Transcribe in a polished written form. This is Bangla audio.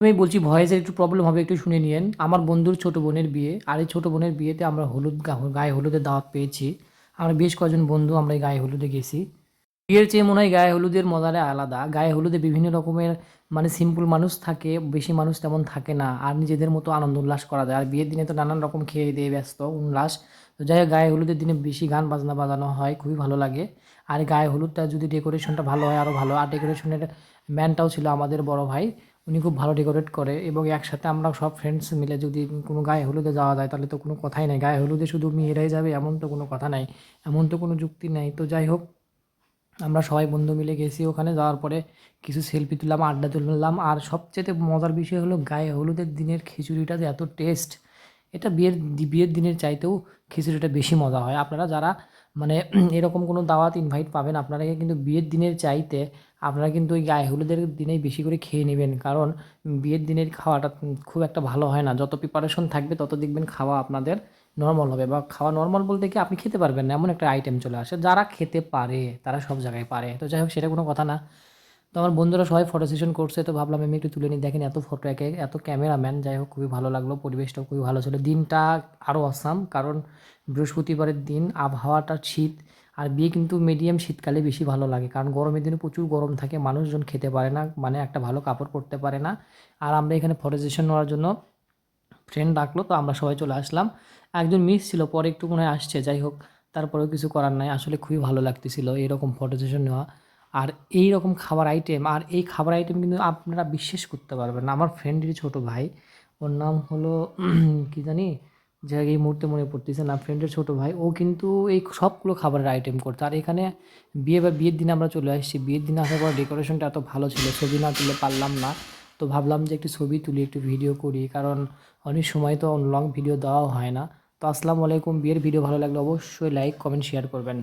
আমি বলছি ভয়েসের একটু প্রবলেম হবে, একটু শুনে নিয়েন। আমার বন্ধুর ছোট বোনের বিয়ে, আর এই ছোট বোনের বিয়েতে আমরা গায়ে হলুদের দাওয়াত পেয়েছি। আমরা বেশ কয়েকজন বন্ধু আমরা এই গায়ে হলুদে গেছি। বিয়ের চেয়ে মনে হয় গায়ে হলুদের মজাটা আলাদা। গায়ে হলুদে বিভিন্ন রকমের মানে সিম্পল মানুষ থাকে, বেশি মানুষ তেমন থাকে না। আর নিজেদের মতো আনন্দ উল্লাস করা যায়। আর বিয়ের দিনে তো নানান রকম খেয়ে দিয়ে ব্যস্ত উল্লাস। তো যাই হোক গায়ে হলুদের দিনে বেশি গান বাজনা বাজানো হয়, খুবই ভালো লাগে। আর এই গায়ে হলুদটা যদি ডেকোরেশনটা ভালো হয় আরও ভালো। আর ডেকোরেশনের ম্যানটাও ছিল আমাদের বড় ভাই। উনি খুব ভালো ডেকোরেট করে এবং একসাথে আমরা সব ফ্রেন্ডস মিলে যদি কোনো গায়ে হলুদে যাওয়া যায় তাহলে তো কোনো কথাই নাই। গায়ে হলুদে শুধু মেয়েরাই যাবে এমন তো কোনো কথা নাই, এমন তো কোনো যুক্তি নাই। তো যাই হোক আমরা সবাই বন্ধু মিলে গেছি ওখানে। যাওয়ার পরে কিছু সেলফি তুললাম, আড্ডা তুললাম। আর সবচেয়ে মজার বিষয় হলো গায়ে হলুদের দিনের খিচুড়িটা যে এত টেস্ট, এটা বিয়ের দিনের চাইতেও খিচুড়িটা বেশি মজা হয়। আপনারা যারা মানে এরকম কোনো দাওয়াত ইনভাইট পাবেন আপনারা কিন্তু বিয়ের দিনের চাইতে আপনারা কিন্তু ওই গায়ে হলুদের দিনেই বেশি করে খেয়ে নেবেন। কারণ বিয়ের দিনের খাওয়াটা খুব একটা ভালো হয় না। যত প্রিপারেশন থাকবে তত দেখবেন খাওয়া আপনাদের নরমাল হবে, বা খাওয়া নরমাল বলতে কি আপনি খেতে পারবেন না এমন একটা আইটেম চলে আসে। যারা খেতে পারে তারা সব জায়গায় পারে। তো যাই হোক সেটা কোনো কথা না। তো আমার বন্ধুরা সবাই ফটো সেশন করছে, তো ভাবলাম আমি একটু তুলে নিই। দেখেন এত ফটো একে এত ক্যামেরাম্যান। যাই হোক খুবই ভালো লাগলো, পরিবেশটাও খুবই ভালো ছিল। দিনটা আরও অসাম, কারণ বৃহস্পতিবারের দিন, আবহাওয়াটা শীত। আর বিয়ে কিন্তু মিডিয়াম শীতকালে বেশি ভালো লাগে, কারণ গরমের দিনে প্রচুর গরম থাকে, মানুষজন খেতে পারে না, মানে একটা ভালো কাপড় পরতে পারে না। আর আমরা এখানে ফটো সেশন নেওয়ার জন্য ফ্রেন্ড ডাকলো, তো আমরা সবাই চলে আসলাম। একজন মিস ছিল, পরে একটু মনে হয় আসছে। যাই হোক তারপরেও কিছু করার নাই। আসলে খুবই ভালো লাগতেছিল এরকম ফটো সেশন নেওয়া। আর এই রকম খাবার আইটেম, আর এই খাবার আইটেম কিন্তু আপনারা বিশ্বাস করতে পারবেন না। আমার ফ্রেন্ডেরই ছোট ভাই, ওর নাম হলো কি জানি, যে এই মুহূর্তে মনে পড়তেছে না। ফ্রেন্ডের ছোট ভাই, ও কিন্তু এই সবগুলো খাবারের আইটেম করতো। আর এখানে বিয়ের দিনে আমরা চলে আসছি। বিয়ের দিনে আসার পর ডেকোরেশনটা এত ভালো ছিল, ছবি না তুলে পারলাম না। তো ভাবলাম যে একটু ছবি তুলি, একটু ভিডিও করি, কারণ অনেক সময় তো লং ভিডিও দেওয়াও হয় না। তো আসসালামু আলাইকুম। বিয়ের ভিডিও ভালো লাগলে অবশ্যই লাইক কমেন্ট শেয়ার করবেন।